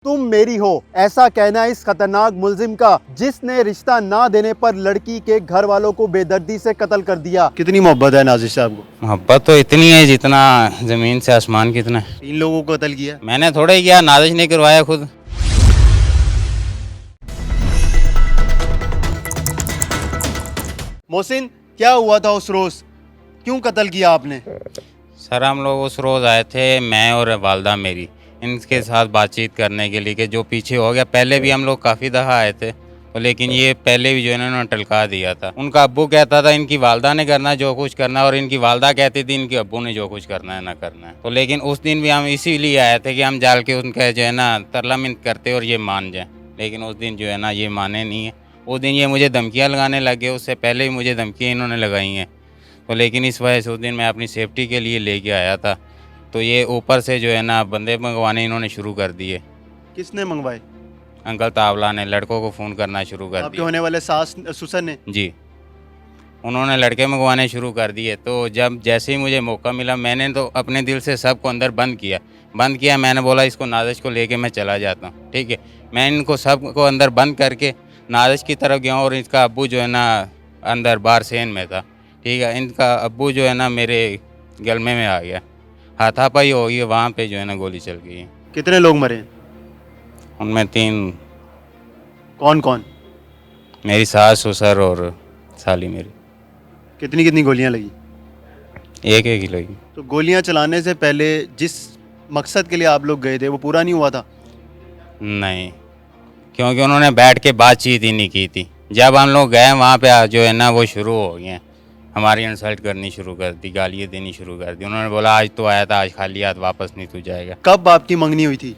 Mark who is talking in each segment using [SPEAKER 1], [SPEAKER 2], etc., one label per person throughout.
[SPEAKER 1] तुम मेरी हो, ऐसा कहना इस खतरनाक मुलजिम का जिसने रिश्ता ना देने पर लड़की के घर वालों को बेदर्दी से कत्ल कर दिया। कितनी मोहब्बत है नाजिश साहब को?
[SPEAKER 2] मोहब्बत तो इतनी है जितना ज़मीन से आसमान कितना है।
[SPEAKER 1] 3 लोगों को कत्ल किया।
[SPEAKER 2] मैंने थोड़ा ही किया, नाजिश ने करवाया खुद।
[SPEAKER 1] मोहसिन, क्या हुआ था उस रोज, क्यों कत्ल किया आपने?
[SPEAKER 2] सर हम लोग उस रोज़ आए थे, मैं और वालदा मेरी, इनके साथ बातचीत करने के लिए कि जो पीछे हो गया। पहले भी हम लोग काफ़ी दफ़ा आए थे तो लेकिन ये पहले भी जो है ना उन्होंने टलका दिया था। उनका अब्बू कहता था इनकी वालदा ने करना जो कुछ करना, और इनकी वालदा कहती थी इनके अब्बू ने जो कुछ करना है ना करना है। तो लेकिन उस दिन भी हम इसीलिए आए थे कि हम जाल के उनका जो है ना तरला मिन्नत करते और ये मान जाए, लेकिन उस दिन जो है ना ये माने नहीं है। उस दिन ये मुझे धमकियाँ लगाने लग गए, उससे पहले भी मुझे धमकियाँ इन्होंने लगाई हैं। तो लेकिन इस वजह से उस दिन मैं अपनी सेफ्टी के लिए लेके आया था, तो ये ऊपर से जो है ना बंदे मंगवाने इन्होंने शुरू कर दिए।
[SPEAKER 1] किसने मंगवाए?
[SPEAKER 2] अंकल तावला ने लड़कों को फ़ोन करना शुरू कर
[SPEAKER 1] आपके
[SPEAKER 2] दिया।
[SPEAKER 1] होने वाले सास ससुर ने?
[SPEAKER 2] जी, उन्होंने लड़के मंगवाने शुरू कर दिए। तो जब जैसे ही मुझे मौका मिला, मैंने तो अपने दिल से सबको अंदर बंद किया। मैंने बोला इसको नाजिश को लेके मैं चला जाता हूँ, ठीक है। मैं इनको सबको अंदर बंद करके नाजिश की तरफ गया, और इसका अब्बू जो है ना अंदर बाहर सेन में था, ठीक है। इनका अब्बू जो है ना मेरे गलमे में आ गया, हाथापाई हो गई, वहाँ पे जो है ना गोली चल गई।
[SPEAKER 1] कितने लोग मरे?
[SPEAKER 2] उनमें 3,
[SPEAKER 1] कौन कौन?
[SPEAKER 2] मेरी सास ससुर और साली मेरी।
[SPEAKER 1] कितनी कितनी गोलियां लगी?
[SPEAKER 2] एक ही लगी।
[SPEAKER 1] तो गोलियां चलाने से पहले जिस मकसद के लिए आप लोग गए थे वो पूरा नहीं हुआ था?
[SPEAKER 2] नहीं, क्योंकि उन्होंने बैठ के बातचीत ही नहीं की थी। जब हम लोग गए वहाँ पे जो है ना वो शुरू हो गए, हमारी इंसल्ट करनी शुरू कर दी, गालियाँ देनी शुरू कर दी। उन्होंने बोला आज तो आया था, आज खाली हाथ वापस नहीं तू जाएगा।
[SPEAKER 1] कब आपकी मंगनी हुई थी?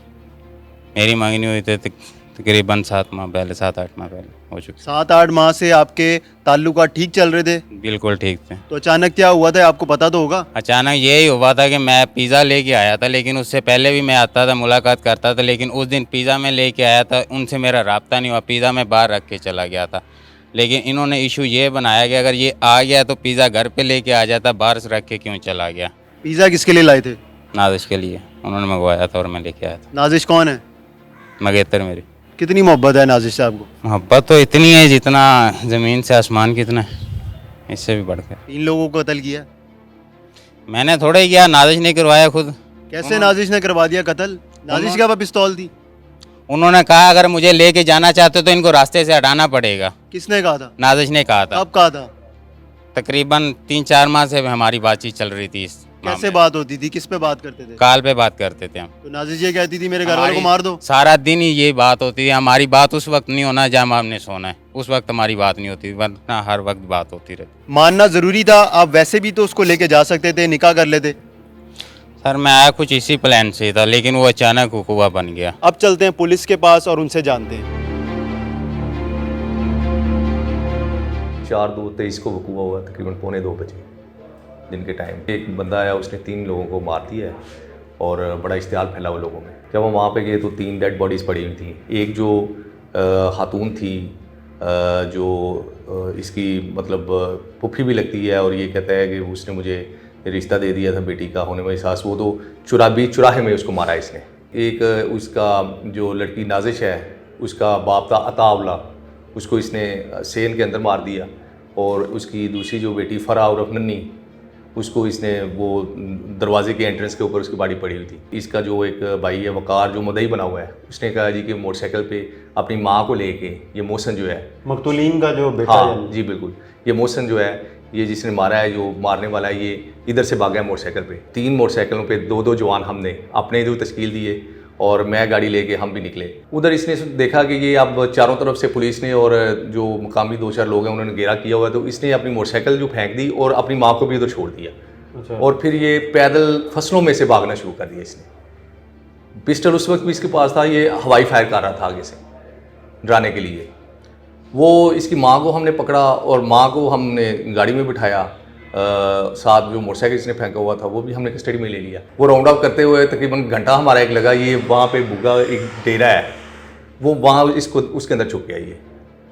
[SPEAKER 2] मेरी मंगनी हुई थी तकरीबन 7 माह पहले, 7-8 माह पहले हो चुकी।
[SPEAKER 1] 7-8 माह से आपके ताल्लुकात ठीक चल रहे थे?
[SPEAKER 2] बिल्कुल ठीक थे।
[SPEAKER 1] तो अचानक क्या हुआ था, आपको पता तो होगा?
[SPEAKER 2] अचानक यही हुआ था कि मैं पिज़्ज़ा लेके आया था, लेकिन उससे पहले भी मैं आता था, मुलाकात करता था। लेकिन उस दिन पिज़्ज़ा मैं लेके आया था, उनसे मेरा राब्ता नहीं हुआ। पिज़्ज़ा मैं बाहर रख के चला गया था, लेकिन इन्होंने इशू ये बनाया कि अगर ये आ गया तो पिज़्ज़ा घर पे लेके आ जाता, बाहर से रख के क्यों चला गया।
[SPEAKER 1] पिज़्ज़ा किसके लिए लाए थे?
[SPEAKER 2] नाजिश के लिए उन्होंने मंगवाया था और मैं लेके आया था।
[SPEAKER 1] नाजिश कौन है?
[SPEAKER 2] मंगेतर मेरी।
[SPEAKER 1] कितनी मोहब्बत है नाजिश साहब को?
[SPEAKER 2] मोहब्बत तो इतनी है जितना ज़मीन से आसमान कितना है, इससे भी बढ़कर।
[SPEAKER 1] 3 लोगों को कत्ल किया।
[SPEAKER 2] मैंने थोड़ा ही किया, नाजिश ने करवाया खुद।
[SPEAKER 1] कैसे नाजिश ने करवा दिया कत्ल? नाजिश के पास पिस्तौल थी।
[SPEAKER 2] उन्होंने कहा अगर मुझे लेके जाना चाहते हो तो इनको रास्ते से हटाना पड़ेगा।
[SPEAKER 1] किसने कहा था?
[SPEAKER 2] नाजिश ने कहा था।
[SPEAKER 1] कब कहा था?
[SPEAKER 2] तकरीबन 3-4 माह से हमारी बातचीत चल रही थी। इस
[SPEAKER 1] कैसे
[SPEAKER 2] मामले
[SPEAKER 1] बात होती थी, किस पे बात करते थे?
[SPEAKER 2] काल पे बात करते थे हम।
[SPEAKER 1] तो नाजिश ये कहती थी मेरे घर वालों को मार दो।
[SPEAKER 2] सारा दिन ही ये बात होती थी। हमारी बात उस वक्त नहीं होना जब हमने सोना है, उस वक्त हमारी बात नहीं होती, वरना हर वक्त बात होती रहती।
[SPEAKER 1] मानना जरूरी था, आप वैसे भी तो उसको लेके जा सकते थे, निकाह कर लेते।
[SPEAKER 2] सर मैं आया कुछ इसी प्लान से था, लेकिन वो अचानक हुआ बन गया।
[SPEAKER 1] अब चलते हैं पुलिस के पास और उनसे जानते हैं।
[SPEAKER 3] 4/2/23 को वकूआ हुआ, तकरीबन 1:45 बजे दिन के टाइम। एक बंदा आया, उसने 3 लोगों को मार दिया है और बड़ा इश्तियाल फैला हुआ लोगों में। जब हम वहाँ पे गए तो 3 डेड बॉडीज़ पड़ी हुई थी। एक जो खातून थी जो इसकी मतलब पुप्पी भी लगती है, और ये कहता है कि उसने मुझे रिश्ता दे दिया था बेटी का होने वाली सास, वो तो चुराहे में उसको मारा इसने। एक उसका जो लड़की नाजिश है, उसका बाप था अतावला, उसको इसने सेन के अंदर मार दिया। और उसकी दूसरी जो बेटी फरा और नन्नी, उसको इसने वो दरवाजे के एंट्रेंस के ऊपर उसकी बॉडी पड़ी हुई थी। इसका जो एक भाई है वकार, जो मदई बना हुआ है, उसने कहा जी कि मोटरसाइकिल पे अपनी माँ को लेके, ये मोहसन जो है
[SPEAKER 1] मकतूलीन का जो बेटा
[SPEAKER 3] हाँ
[SPEAKER 1] है।
[SPEAKER 3] जी बिल्कुल, ये मोहसन जो है, ये जिसने मारा है, जो मारने वाला है, ये इधर से भागा है मोटरसाइकिल पे। 3 मोटरसाइकिलों पे 2-2 जवान हमने अपने इधर तश्कील दिए, और मैं गाड़ी लेके हम भी निकले। उधर इसने देखा कि ये अब चारों तरफ से पुलिस ने और जो मुकामी 2-4 लोग हैं उन्होंने घेरा किया हुआ है, तो इसने अपनी मोटरसाइकिल जो फेंक दी और अपनी माँ को भी उधर छोड़ दिया। अच्छा। और फिर ये पैदल फसलों में से भागना शुरू कर दिया इसने। पिस्टल उस वक्त भी इसके पास था, ये हवाई फायर कर रहा था आगे से डराने के लिए। वो इसकी माँ को हमने पकड़ा और माँ को हमने गाड़ी में बिठाया, साथ जो मोटरसाइकिल इसने फेंका हुआ था वो भी हमने कस्टडी में ले लिया। वो राउंड अप करते हुए तकरीबन घंटा हमारा एक लगा। ये वहाँ पे बुग्गा एक डेरा है, वो वहाँ इसको उसके अंदर छुप गया, ये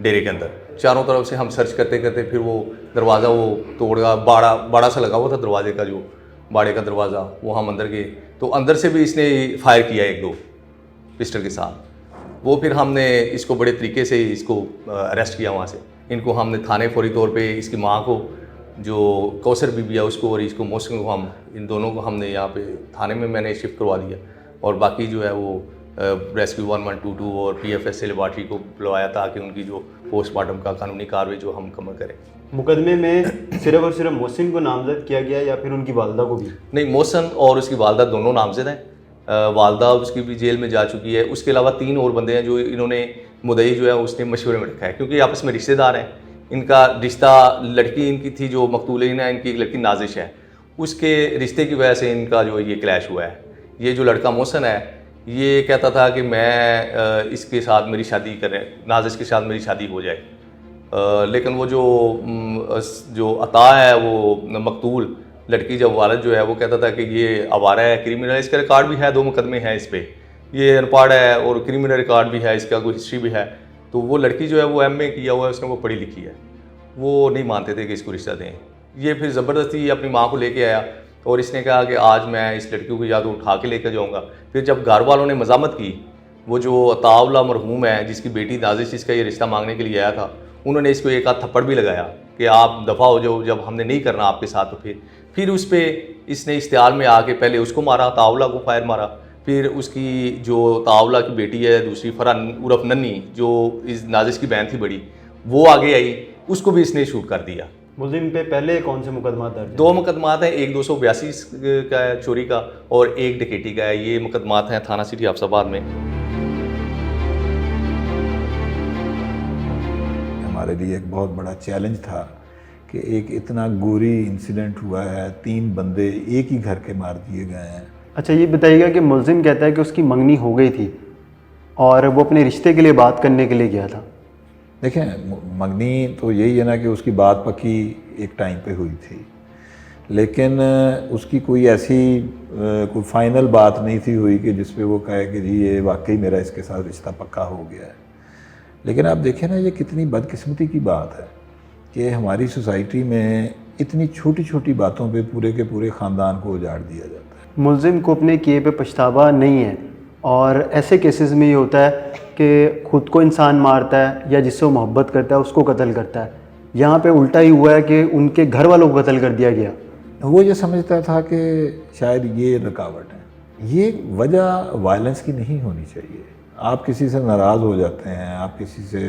[SPEAKER 3] डेरे के अंदर। चारों तरफ से हम सर्च करते करते फिर वो दरवाज़ा वो तोड़ा, बाड़ा सा लगा हुआ था दरवाजे का, जो बाड़े का दरवाज़ा, वो हम अंदर गए तो अंदर से भी इसने फायर किया 1-2। पिस्टल के साथ। वो फिर हमने इसको बड़े तरीके से इसको अरेस्ट किया वहाँ से। इनको हमने थाने फौरी तौर पे इसकी माँ को, जो कौसर बीबी है उसको, और इसको मोहसिन को, हम इन दोनों को हमने यहाँ पे थाने में मैंने शिफ्ट करवा दिया। और बाकी जो है वो रेस्क्यू 1122 और PFS लेबॉर्ट्री को बुलवाया ताकि उनकी जो पोस्टमार्टम का कानूनी कार्रवाई जो हम मुकम्मल करें।
[SPEAKER 1] मुकदमे में सिर्फ और सिर्फ मोहसिन को नामजद किया गया या फिर उनकी वालदा को भी?
[SPEAKER 3] नहीं, मोहसिन और उसकी वालदा दोनों नामजद हैं। वालदा उसकी भी जेल में जा चुकी है। उसके अलावा 3 और बंदे हैं जो इन्होंने, मुदई जो है उसने मशवरे में रखा है, क्योंकि आपस में रिश्तेदार हैं। इनका रिश्ता, लड़की इनकी थी जो मकतूलिन है, इनकी एक लड़की नाजिश है, उसके रिश्ते की वजह से इनका जो ये क्लैश हुआ है। ये जो लड़का मोहसिन है ये कहता था कि मैं इसके साथ मेरी शादी करें, नाजिश के साथ मेरी शादी हो जाए। लेकिन वो जो अता है, वो मकतूल लड़की जब वालिद जो है वो कहता था कि ये आवारा है, क्रिमिनल, इसका रिकॉर्ड भी है, 2 मुकदमे हैं इस पर, ये अनपढ़ है और क्रिमिनल रिकॉर्ड भी है, इसका कोई हिस्ट्री भी है। तो वो लड़की जो है वो MA किया हुआ है उसने, वो पढ़ी लिखी है, वो नहीं मानते थे कि इसको रिश्ता दें। ये फिर ज़बरदस्ती अपनी माँ को लेके आया और इसने कहा कि आज मैं इस लड़की को या तो उठा के लेकर जाऊँगा। फिर जब घर वालों ने मज़ामत की, वो जो अताउल्ला मरहूम है जिसकी बेटी नाजिश इसका ये रिश्ता मांगने के लिए आया था, उन्होंने इसको एक आध थप्पड़ भी लगाया कि आप दफ़ा हो जाओ, जब हमने नहीं करना आपके साथ। तो फिर उस पर इसने इश्तिहार में आके पहले उसको मारा, ताउला को फायर मारा, फिर उसकी जो ताउला की बेटी है दूसरी, फरा उर्फ नन्नी, जो इस नाजिश की बहन थी बड़ी, वो आगे आई, उसको भी इसने शूट कर दिया।
[SPEAKER 1] मुल्जिम पे पहले कौन से मुकदमा दर्ज?
[SPEAKER 3] 2 मुकदमात हैं, एक 282 का है चोरी का और एक डकैती का है। ये मुकदमात हैं थाना सिटी हाफसाबाद में।
[SPEAKER 4] हमारे लिए एक बहुत बड़ा चैलेंज था कि एक इतना गोरी इंसिडेंट हुआ है, 3 बंदे एक ही घर के मार दिए गए हैं।
[SPEAKER 1] अच्छा, ये बताइएगा कि मुल्जिम कहता है कि उसकी मंगनी हो गई थी और वो अपने रिश्ते के लिए बात करने के लिए गया था।
[SPEAKER 4] देखें, मंगनी तो यही है ना कि उसकी बात पक्की एक टाइम पे हुई थी, लेकिन उसकी कोई ऐसी कोई फाइनल बात नहीं थी हुई कि जिस पे वो कहे कि जी ये वाकई मेरा इसके साथ रिश्ता पक्का हो गया है। लेकिन आप देखें ना, ये कितनी बदकिस्मती की बात है कि हमारी सोसाइटी में इतनी छोटी छोटी बातों पे पूरे के पूरे ख़ानदान को उजाड़ दिया जाता है।
[SPEAKER 1] मुल्जिम को अपने किए पे पछतावा नहीं है और ऐसे केसेस में ये होता है कि खुद को इंसान मारता है या जिससे वो मोहब्बत करता है उसको कत्ल करता है। यहाँ पे उल्टा ही हुआ है कि उनके घर वालों को कत्ल कर दिया गया।
[SPEAKER 4] वो ये समझता था कि शायद ये रुकावट है। ये वजह वायलेंस की नहीं होनी चाहिए। आप किसी से नाराज़ हो जाते हैं, आप किसी से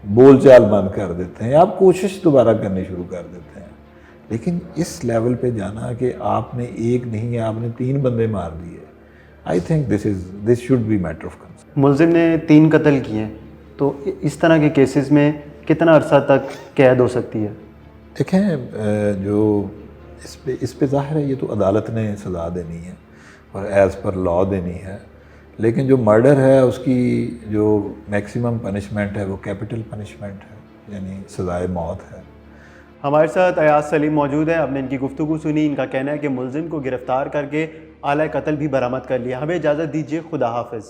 [SPEAKER 4] बोलचाल बंद कर देते हैं, आप कोशिश दोबारा करनी शुरू कर देते हैं, लेकिन इस लेवल पे जाना कि आपने एक नहीं आपने 3 बंदे मार दिए, I think this should be matter of concern.
[SPEAKER 1] मुल्जिम ने 3 कत्ल किए, तो इस तरह के केसेस में कितना अरसा तक कैद हो सकती है?
[SPEAKER 4] देखें, जो इस पे ज़ाहिर है ये तो अदालत ने सज़ा देनी है और एज़ पर लॉ देनी है, लेकिन जो मर्डर है उसकी जो मैक्सिमम पनिशमेंट है वो कैपिटल पनिशमेंट है, यानी सज़ाए मौत है।
[SPEAKER 1] हमारे साथ अयाज सलीम मौजूद है। आपने इनकी गुफ्तगू सुनी। इनका कहना है कि मुल्जिम को गिरफ़्तार करके आला कत्ल भी बरामद कर लिया। हमें इजाज़त दीजिए। खुदा हाफ़िज़।